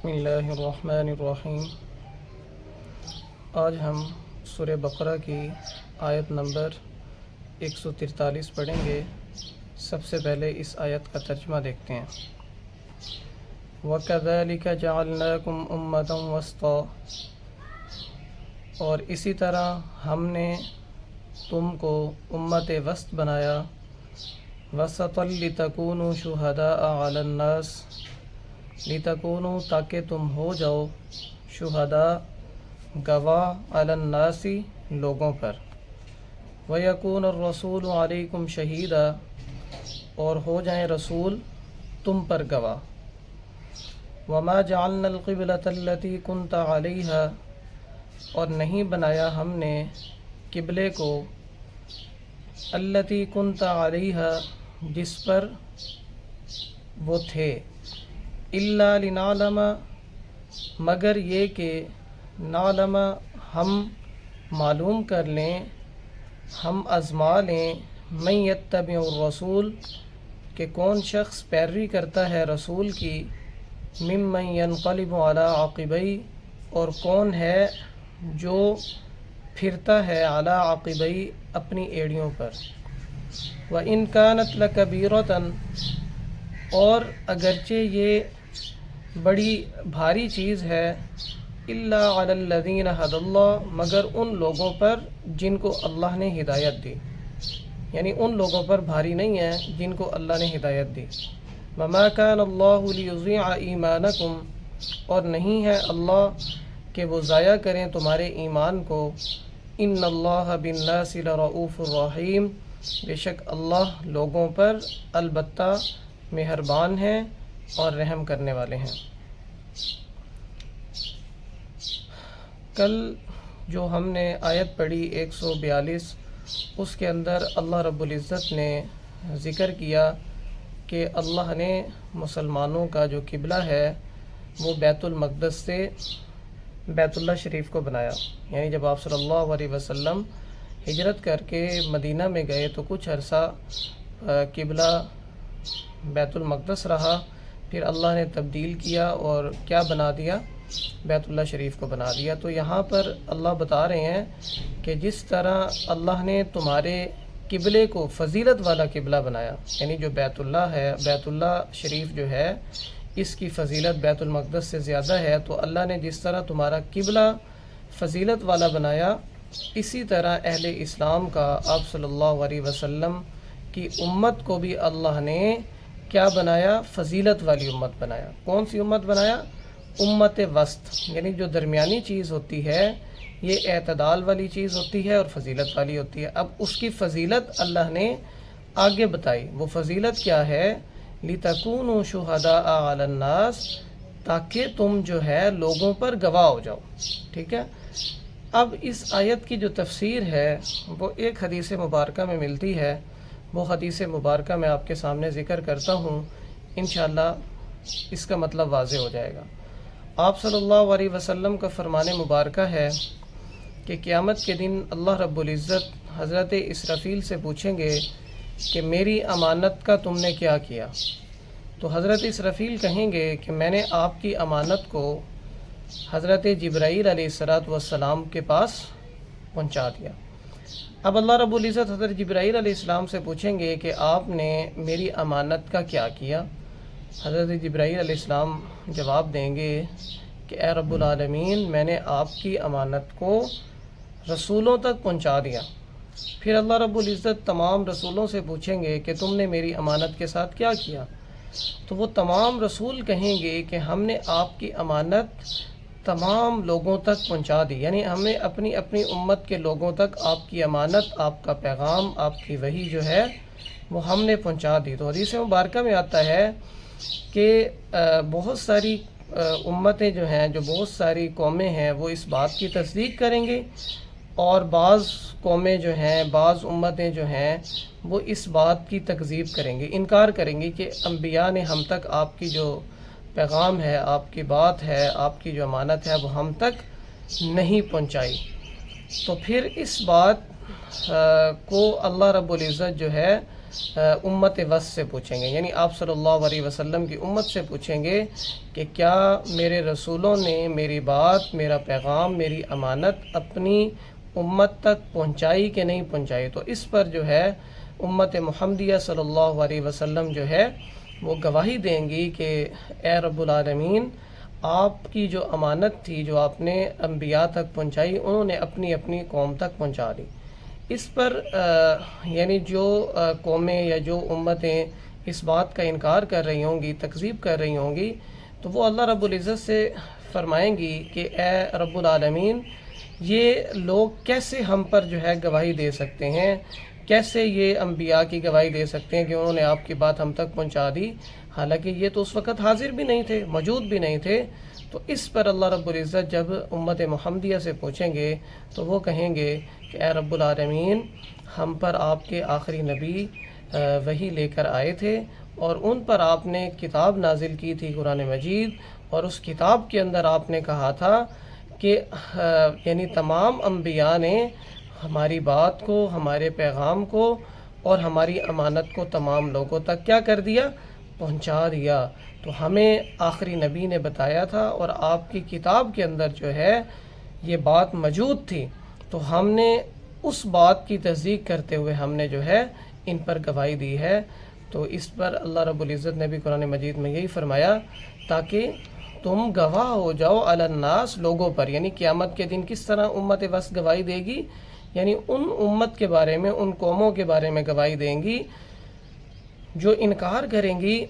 بسم اللہ الرحمن الرحیم۔ آج ہم سورہ بقرہ کی آیت نمبر 143 پڑھیں گے۔ سب سے پہلے اس آیت کا ترجمہ دیکھتے ہیں۔ وَكَذَلِكَ جَعَلْنَاكُمْ أُمَّةً وَسْطًا، اور اسی طرح ہم نے تم کو امت وسط بنایا۔ وَسَطًا لِتَكُونُوا شُهَدَاءَ عَلَى النَّاسِ، لِتَكُونُوا تاکہ تم ہو جاؤ، شہداء گواہ، علی الناس لوگوں پر، وَيَكُونَ الرَّسُولُ عَلَيْكُمْ شَهِيدًا اور ہو جائیں رسول تم پر گواہ۔ وَمَا جَعَلْنَا الْقِبْلَةَ الَّتِي كُنْتَ عَلَيْهَا اور نہیں بنایا ہم نے قبلے کو، الَّتِي كُنْتَ عَلَيْهَا جس پر وہ تھے، إِلَّا لِنَعْلَمَ مگر یہ کہ نعلم ہم معلوم کر لیں، ہم آزما لیں، من یتبع الرسول کہ کون شخص پیروی کرتا ہے رسول کی، ممن ینقلب علی عقبیہ اور کون ہے جو پھرتا ہے علی عقبیہ اپنی ایڑیوں پر، وَإِن كَانَتْ لَكَبِیرَةً اور اگرچہ یہ بڑی بھاری چیز ہے، الا علی الذین ھدی اللہ مگر ان لوگوں پر جن کو اللہ نے ہدایت دی، یعنی ان لوگوں پر بھاری نہیں ہے جن کو اللہ نے ہدایت دی۔ وما کان اللہ لیضیع ایمانکم اور نہیں ہے اللہ کہ وہ ضائع کریں تمہارے ایمان کو، ان اللہ بالناس لرؤوف الرحیم بے شک اللہ لوگوں پر البتہ مہربان ہیں اور رحم کرنے والے ہیں۔ کل جو ہم نے آیت پڑھی 142، اس کے اندر اللہ رب العزت نے ذکر کیا کہ اللہ نے مسلمانوں کا جو قبلہ ہے وہ بیت المقدس سے بیت اللہ شریف کو بنایا، یعنی جب آپ صلی اللہ علیہ وسلم ہجرت کر کے مدینہ میں گئے تو کچھ عرصہ قبلہ بیت المقدس رہا، پھر اللہ نے تبدیل کیا اور کیا بنا دیا، بیت اللہ شریف کو بنا دیا۔ تو یہاں پر اللہ بتا رہے ہیں کہ جس طرح اللہ نے تمہارے قبلے کو فضیلت والا قبلہ بنایا، یعنی جو بیت اللہ ہے، بیت اللہ شریف جو ہے اس کی فضیلت بیت المقدس سے زیادہ ہے، تو اللہ نے جس طرح تمہارا قبلہ فضیلت والا بنایا، اسی طرح اہل اسلام کا آپ صلی اللہ علیہ وسلم کی امت کو بھی اللہ نے کیا بنایا، فضیلت والی امت بنایا۔ کون سی امت بنایا؟ امت وسط، یعنی جو درمیانی چیز ہوتی ہے یہ اعتدال والی چیز ہوتی ہے اور فضیلت والی ہوتی ہے۔ اب اس کی فضیلت اللہ نے آگے بتائی، وہ فضیلت کیا ہے؟ لِتَكُونُوا شُهَدَاءَ عَلَى النَّاسِ تاکہ تم جو ہے لوگوں پر گواہ ہو جاؤ، ٹھیک ہے۔ اب اس آیت کی جو تفسیر ہے وہ ایک حدیث مبارکہ میں ملتی ہے، وہ حدیث مبارکہ میں آپ کے سامنے ذکر کرتا ہوں، انشاءاللہ اس کا مطلب واضح ہو جائے گا۔ آپ صلی اللہ علیہ وسلم کا فرمان مبارکہ ہے کہ قیامت کے دن اللہ رب العزت حضرت اسرافیل سے پوچھیں گے کہ میری امانت کا تم نے کیا کیا؟ تو حضرت اسرافیل کہیں گے کہ میں نے آپ کی امانت کو حضرت جبرائیل علیہ السلام کے پاس پہنچا دیا۔ اب اللہ رب العزت حضرت جبرائیل علیہ السلام سے پوچھیں گے کہ آپ نے میری امانت کا کیا کیا؟ حضرت جبرائیل علیہ السلام جواب دیں گے کہ اے رب العالمین میں نے آپ کی امانت کو رسولوں تک پہنچا دیا۔ پھر اللہ رب العزت تمام رسولوں سے پوچھیں گے کہ تم نے میری امانت کے ساتھ کیا کیا؟ تو وہ تمام رسول کہیں گے کہ ہم نے آپ کی امانت تمام لوگوں تک پہنچا دی، یعنی ہمیں اپنی اپنی امت کے لوگوں تک آپ کی امانت، آپ کا پیغام، آپ کی وحی جو ہے وہ ہم نے پہنچا دی۔ تو حدیث مبارکہ میں آتا ہے کہ بہت ساری امتیں جو ہیں، جو بہت ساری قومیں ہیں وہ اس بات کی تصدیق کریں گے، اور بعض قومیں جو ہیں، بعض امتیں جو ہیں وہ اس بات کی تکذیب کریں گے، انکار کریں گے کہ انبیاء نے ہم تک آپ کی جو پیغام ہے، آپ کی بات ہے، آپ کی جو امانت ہے وہ ہم تک نہیں پہنچائی۔ تو پھر اس بات کو اللہ رب العزت جو ہے امت وس سے پوچھیں گے، یعنی آپ صلی اللہ علیہ وسلم کی امت سے پوچھیں گے کہ کیا میرے رسولوں نے میری بات، میرا پیغام، میری امانت اپنی امت تک پہنچائی کہ نہیں پہنچائی؟ تو اس پر جو ہے امت محمدیہ صلی اللہ علیہ وسلم جو ہے وہ گواہی دیں گی کہ اے رب العالمین، آپ کی جو امانت تھی جو آپ نے انبیاء تک پہنچائی، انہوں نے اپنی اپنی قوم تک پہنچا دی۔ اس پر یعنی جو قومیں یا جو امتیں اس بات کا انکار کر رہی ہوں گی، تکذیب کر رہی ہوں گی، تو وہ اللہ رب العزت سے فرمائیں گی کہ اے رب العالمین، یہ لوگ کیسے ہم پر جو ہے گواہی دے سکتے ہیں، کیسے یہ انبیاء کی گواہی دے سکتے ہیں کہ انہوں نے آپ کی بات ہم تک پہنچا دی، حالانکہ یہ تو اس وقت حاضر بھی نہیں تھے، موجود بھی نہیں تھے۔ تو اس پر اللہ رب العزت جب امت محمدیہ سے پوچھیں گے تو وہ کہیں گے کہ اے رب العالمین، ہم پر آپ کے آخری نبی وحی لے کر آئے تھے اور ان پر آپ نے کتاب نازل کی تھی قرآن مجید، اور اس کتاب کے اندر آپ نے کہا تھا کہ یعنی تمام انبیاء نے ہماری بات کو، ہمارے پیغام کو اور ہماری امانت کو تمام لوگوں تک کیا کر دیا؟ پہنچا دیا۔ تو ہمیں آخری نبی نے بتایا تھا اور آپ کی کتاب کے اندر جو ہے یہ بات موجود تھی، تو ہم نے اس بات کی تصدیق کرتے ہوئے ہم نے جو ہے ان پر گواہی دی ہے۔ تو اس پر اللہ رب العزت نے بھی قرآن مجید میں یہی فرمایا تاکہ تم گواہ ہو جاؤ علی الناس، لوگوں پر، یعنی قیامت کے دن کس طرح امت وسط گواہی دے گی، یعنی ان امت کے بارے میں، ان قوموں کے بارے میں گواہی دیں گی جو انکار کریں گی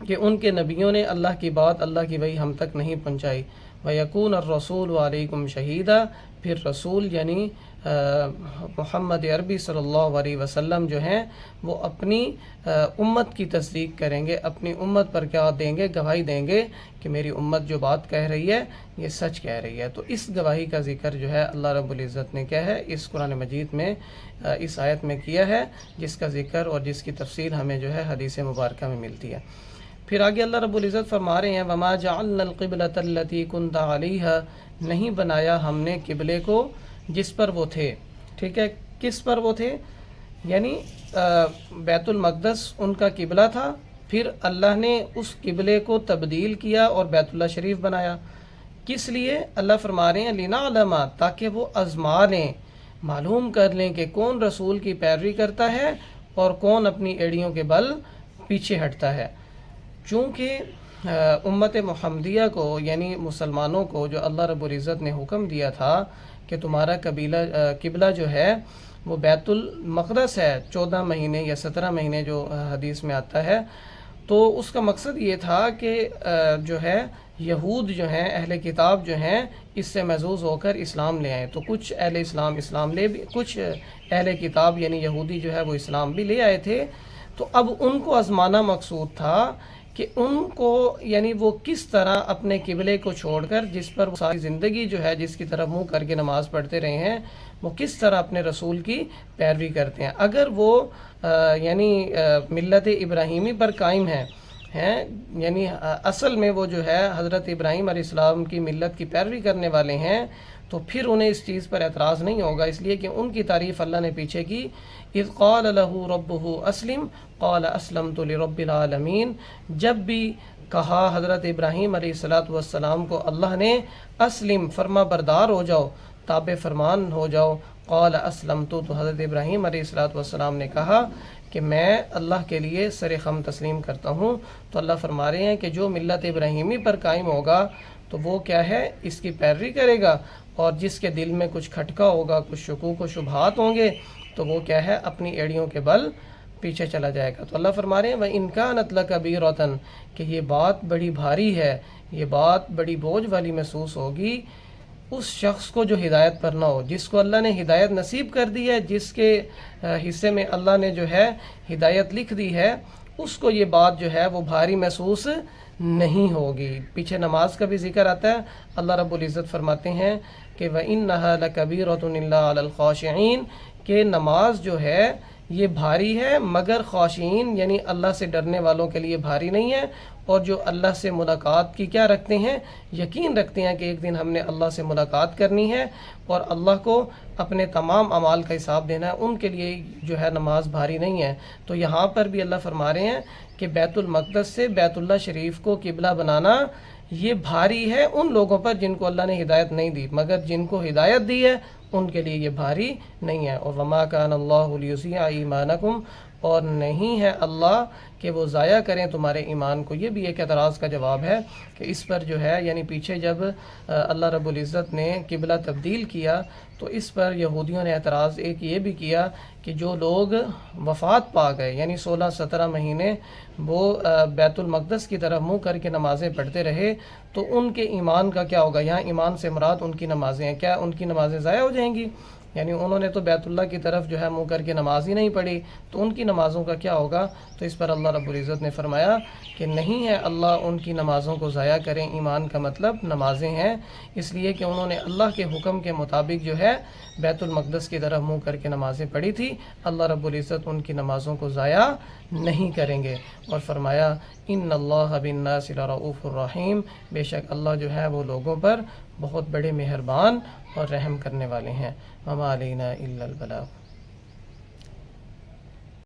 کہ ان کے نبیوں نے اللہ کی بات، اللہ کی وحی ہم تک نہیں پہنچائی۔ وَيَكُونَ الرَّسُولُ عَلَيْكُمْ شَهِيدًا، پھر رسول یعنی محمد عربی صلی اللہ علیہ وسلم جو ہیں وہ اپنی امت کی تصدیق کریں گے، اپنی امت پر کیا دیں گے؟ گواہی دیں گے کہ میری امت جو بات کہہ رہی ہے یہ سچ کہہ رہی ہے۔ تو اس گواہی کا ذکر جو ہے اللہ رب العزت نے کیا ہے اس قرآن مجید میں اس آیت میں کیا ہے، جس کا ذکر اور جس کی تفصیل ہمیں جو ہے حدیث مبارکہ میں ملتی ہے۔ پھر آگے اللہ رب العزت فرما رہے ہیں وَمَا جَعَلْنَا الْقِبْلَةَ الَّتِي كُنْتَ عَلَيْهَا، نہیں بنایا ہم نے قبلے کو جس پر وہ تھے۔ ٹھیک ہے، کس پر وہ تھے؟ یعنی بیت المقدس ان کا قبلہ تھا، پھر اللہ نے اس قبلے کو تبدیل کیا اور بیت اللہ شریف بنایا۔ کس لیے؟ اللہ فرما رہے ہیں لِنَعْلَمَ، تاکہ وہ آزما لیں، معلوم کر لیں کہ کون رسول کی پیروی کرتا ہے اور کون اپنی ایڑیوں کے بل پیچھے ہٹتا ہے۔ چونکہ امت محمدیہ کو یعنی مسلمانوں کو جو اللہ رب العزت نے حکم دیا تھا کہ تمہارا قبلہ جو ہے وہ بیت المقدس ہے، 14 مہینے یا 17 مہینے جو حدیث میں آتا ہے، تو اس کا مقصد یہ تھا کہ جو ہے یہود جو ہیں، اہل کتاب جو ہیں، اس سے محظوظ ہو کر اسلام لے آئیں۔ تو کچھ اہل اسلام لے بھی، کچھ اہل کتاب یعنی یہودی جو ہے وہ اسلام بھی لے آئے تھے، تو اب ان کو آزمانا مقصود تھا کہ ان کو یعنی وہ کس طرح اپنے قبلے کو چھوڑ کر، جس پر وہ ساری زندگی جو ہے جس کی طرف منہ کر کے نماز پڑھتے رہے ہیں، وہ کس طرح اپنے رسول کی پیروی کرتے ہیں۔ اگر وہ یعنی ملت ابراہیمی پر قائم ہیں، یعنی اصل میں وہ جو ہے حضرت ابراہیم علیہ السلام کی ملت کی پیروی کرنے والے ہیں، تو پھر انہیں اس چیز پر اعتراض نہیں ہوگا، اس لیے کہ ان کی تعریف اللہ نے پیچھے کی اذ قال له ربه اسلم قال اسلمت لرب العالمین، جب بھی کہا حضرت ابراہیم علیہ السلام کو اللہ نے اسلم، فرما بردار ہو جاؤ، تابع فرمان ہو جاؤ، قال اسلمت، تو حضرت ابراہیم علیہ السلام نے کہا کہ میں اللہ کے لیے سر خم تسلیم کرتا ہوں۔ تو اللہ فرما رہے ہیں کہ جو ملت ابراہیمی پر قائم ہوگا تو وہ کیا ہے اس کی پیروی کرے گا، اور جس کے دل میں کچھ کھٹکا ہوگا، کچھ شکوک و شبہات ہوں گے، تو وہ کیا ہے اپنی ایڑیوں کے بل پیچھے چلا جائے گا۔ تو اللہ فرما رہے ہیں وَإِنْ كَانَتْ لَكَبِيرَةً، کہ یہ بات بڑی بھاری ہے، یہ بات بڑی بوجھ والی محسوس ہوگی اس شخص کو جو ہدایت پر نہ ہو، جس کو اللہ نے ہدایت نصیب کر دی ہے، جس کے حصے میں اللہ نے جو ہے ہدایت لکھ دی ہے، اس کو یہ بات جو ہے وہ بھاری محسوس نہیں ہوگی۔ پیچھے نماز کا بھی ذکر آتا ہے، اللہ رب العزت فرماتے ہیں کہ وَإِنَّهَا لَكَبِيرَةٌ إِلَّا عَلَى الْخَاشِعِينَ، کہ نماز جو ہے یہ بھاری ہے مگر خاشعین یعنی اللہ سے ڈرنے والوں کے لیے بھاری نہیں ہے، اور جو اللہ سے ملاقات کی کیا رکھتے ہیں، یقین رکھتے ہیں کہ ایک دن ہم نے اللہ سے ملاقات کرنی ہے اور اللہ کو اپنے تمام اعمال کا حساب دینا ہے، ان کے لیے جو ہے نماز بھاری نہیں ہے۔ تو یہاں پر بھی اللہ فرما رہے ہیں کہ بیت المقدس سے بیت اللہ شریف کو قبلہ بنانا یہ بھاری ہے ان لوگوں پر جن کو اللہ نے ہدایت نہیں دی، مگر جن کو ہدایت دی ہے ان کے لیے یہ بھاری نہیں ہے۔ اور وما کان اللہ لیضیع ایمانکم، اور نہیں ہے اللہ کہ وہ ضائع کریں تمہارے ایمان کو۔ یہ بھی ایک اعتراض کا جواب ہے کہ اس پر جو ہے یعنی پیچھے جب اللہ رب العزت نے قبلہ تبدیل کیا تو اس پر یہودیوں نے اعتراض ایک یہ بھی کیا کہ جو لوگ وفات پا گئے یعنی 16-17 مہینے وہ بیت المقدس کی طرف منہ کر کے نمازیں پڑھتے رہے تو ان کے ایمان کا کیا ہوگا۔ یہاں ایمان سے مراد ان کی نمازیں ہیں، کیا ان کی نمازیں ضائع ہو جائیں گی؟ یعنی انہوں نے تو بیت اللہ کی طرف جو ہے منہ کر کے نماز ہی نہیں پڑھی، تو ان کی نمازوں کا کیا ہوگا؟ تو اس پر اللہ رب العزت نے فرمایا کہ نہیں ہے اللہ ان کی نمازوں کو ضائع کریں۔ ایمان کا مطلب نمازیں ہیں، اس لیے کہ انہوں نے اللہ کے حکم کے مطابق جو ہے بیت المقدس کی طرف منہ کر کے نمازیں پڑھی تھی، اللہ رب العزت ان کی نمازوں کو ضائع نہیں کریں گے۔ اور فرمایا ان اللہ بالناس لرؤوف الرحیم، بے شک اللہ جو ہے وہ لوگوں پر بہت بڑے مہربان اور رحم کرنے والے ہیں۔ وما علینا الا البلاغ۔